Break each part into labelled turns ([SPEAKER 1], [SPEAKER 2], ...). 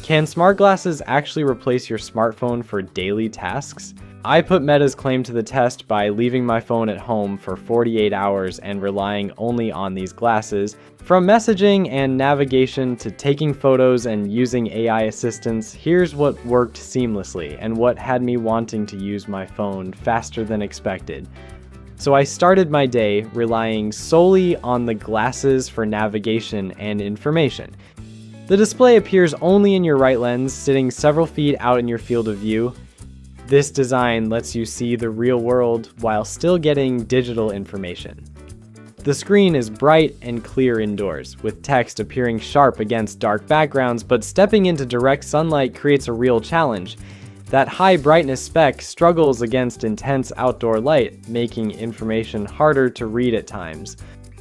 [SPEAKER 1] Can smart glasses actually replace your smartphone for daily tasks? I put Meta's claim to the test by leaving my phone at home for 48 hours and relying only on these glasses. From messaging and navigation to taking photos and using AI assistants, here's what worked seamlessly and what had me wanting to use my phone faster than expected. So I started my day relying solely on the glasses for navigation and information. The display appears only in your right lens, sitting several feet out in your field of view. This design lets you see the real world while still getting digital information. The screen is bright and clear indoors, with text appearing sharp against dark backgrounds, but stepping into direct sunlight creates a real challenge. That high brightness spec struggles against intense outdoor light, making information harder to read at times.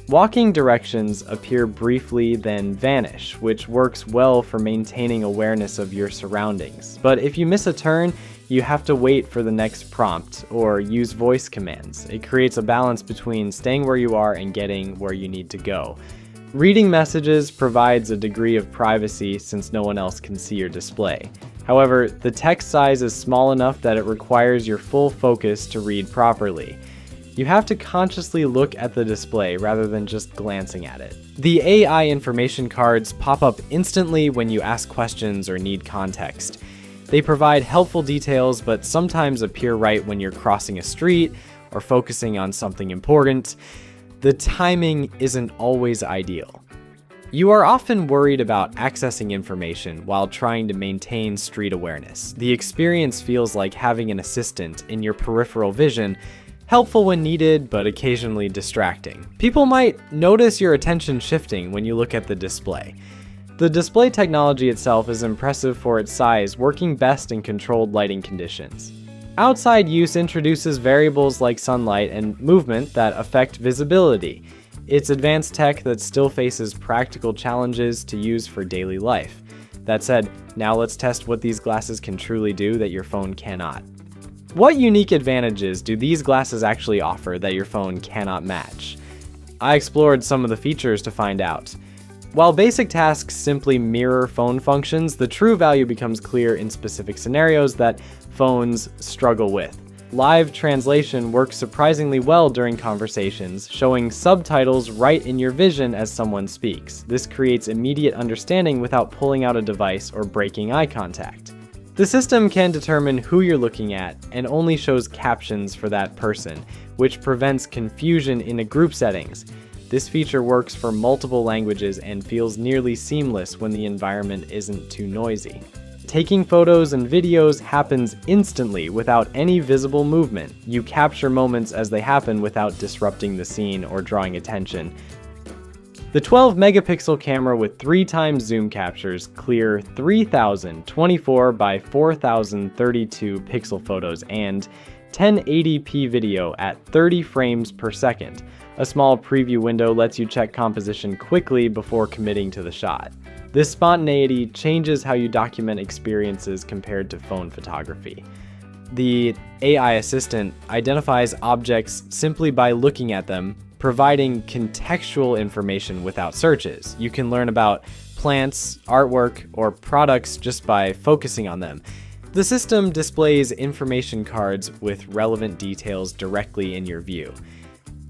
[SPEAKER 1] Walking directions appear briefly then vanish, which works well for maintaining awareness of your surroundings. But if you miss a turn, you have to wait for the next prompt or use voice commands. It creates a balance between staying where you are and getting where you need to go. Reading messages provides a degree of privacy since no one else can see your display. However, the text size is small enough that it requires your full focus to read properly. You have to consciously look at the display rather than just glancing at it. The AI information cards pop up instantly when you ask questions or need context. They provide helpful details, but sometimes appear right when you're crossing a street or focusing on something important. The timing isn't always ideal. You are often worried about accessing information while trying to maintain street awareness. The experience feels like having an assistant in your peripheral vision, helpful when needed, but occasionally distracting. People might notice your attention shifting when you look at the display. The display technology itself is impressive for its size, working best in controlled lighting conditions. Outside use introduces variables like sunlight and movement that affect visibility. It's advanced tech that still faces practical challenges to use for daily life. That said, now let's test what these glasses can truly do that your phone cannot. What unique advantages do these glasses actually offer that your phone cannot match? I explored some of the features to find out. While basic tasks simply mirror phone functions, the true value becomes clear in specific scenarios that phones struggle with. Live translation works surprisingly well during conversations, showing subtitles right in your vision as someone speaks. This creates immediate understanding without pulling out a device or breaking eye contact. The system can determine who you're looking at and only shows captions for that person, which prevents confusion in a group settings. This feature works for multiple languages and feels nearly seamless when the environment isn't too noisy. Taking photos and videos happens instantly without any visible movement. You capture moments as they happen without disrupting the scene or drawing attention. The 12-megapixel camera with 3x zoom captures clear 3024 by 4032 pixel photos and 1080p video at 30 frames per second. A small preview window lets you check composition quickly before committing to the shot. This spontaneity changes how you document experiences compared to phone photography. The AI assistant identifies objects simply by looking at them, providing contextual information without searches. You can learn about plants, artwork, or products just by focusing on them. The system displays information cards with relevant details directly in your view.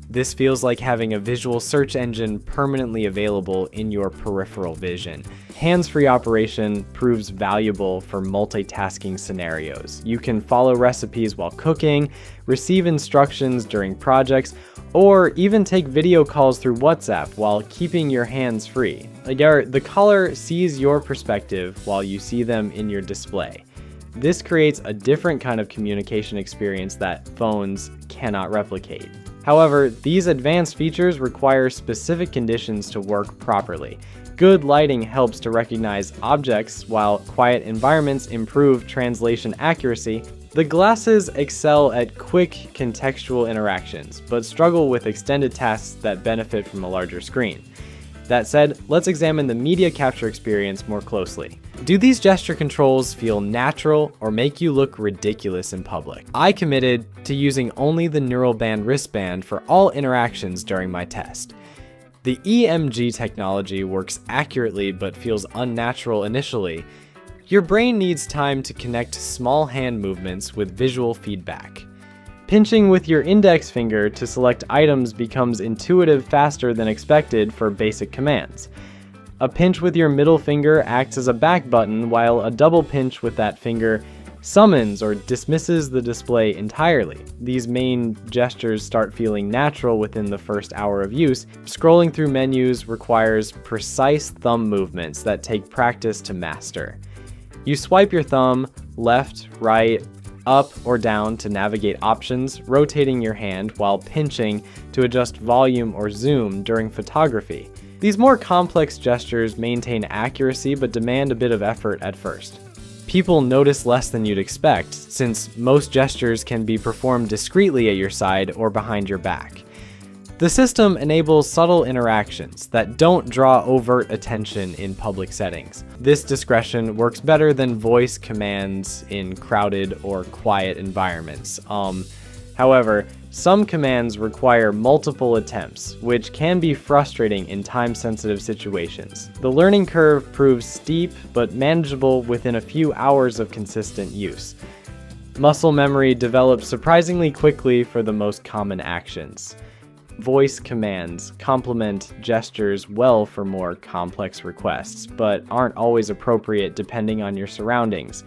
[SPEAKER 1] This feels like having a visual search engine permanently available in your peripheral vision. Hands-free operation proves valuable for multitasking scenarios. You can follow recipes while cooking, receive instructions during projects, or even take video calls through WhatsApp while keeping your hands free. The color sees your perspective while you see them in your display. This creates a different kind of communication experience that phones cannot replicate. However, these advanced features require specific conditions to work properly. Good lighting helps to recognize objects, while quiet environments improve translation accuracy. The glasses excel at quick contextual interactions, but struggle with extended tasks that benefit from a larger screen. That said, let's examine the media capture experience more closely. Do these gesture controls feel natural or make you look ridiculous in public? I committed to using only the neural band wristband for all interactions during my test. The EMG technology works accurately but feels unnatural initially. Your brain needs time to connect small hand movements with visual feedback. Pinching with your index finger to select items becomes intuitive faster than expected for basic commands. A pinch with your middle finger acts as a back button, while a double pinch with that finger summons or dismisses the display entirely. These main gestures start feeling natural within the first hour of use. Scrolling through menus requires precise thumb movements that take practice to master. You swipe your thumb left, right, up, or down to navigate options, rotating your hand while pinching to adjust volume or zoom during photography. These more complex gestures maintain accuracy but demand a bit of effort at first. People notice less than you'd expect, since most gestures can be performed discreetly at your side or behind your back. The system enables subtle interactions that don't draw overt attention in public settings. This discretion works better than voice commands in crowded or quiet environments. However, some commands require multiple attempts, which can be frustrating in time-sensitive situations. The learning curve proves steep but manageable within a few hours of consistent use. Muscle memory develops surprisingly quickly for the most common actions. Voice commands complement gestures well for more complex requests, but aren't always appropriate depending on your surroundings.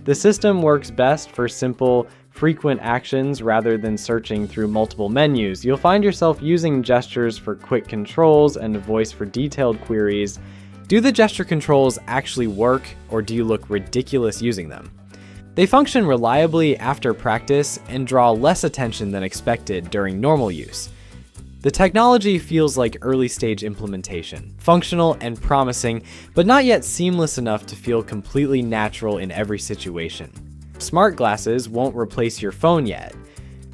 [SPEAKER 1] The system works best for simple, frequent actions rather than searching through multiple menus. You'll find yourself using gestures for quick controls and a voice for detailed queries. Do the gesture controls actually work, or do you look ridiculous using them? They function reliably after practice and draw less attention than expected during normal use. The technology feels like early-stage implementation, functional and promising, but not yet seamless enough to feel completely natural in every situation. Smart glasses won't replace your phone yet.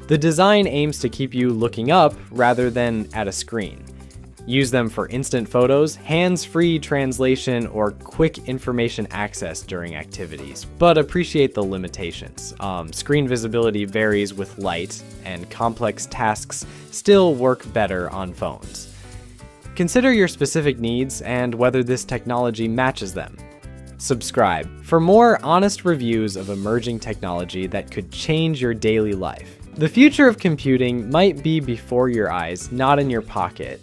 [SPEAKER 1] The design aims to keep you looking up rather than at a screen. Use them for instant photos, hands-free translation, or quick information access during activities, but appreciate the limitations. Screen visibility varies with light, and complex tasks still work better on phones. Consider your specific needs and whether this technology matches them. Subscribe for more honest reviews of emerging technology that could change your daily life. The future of computing might be before your eyes, not in your pocket.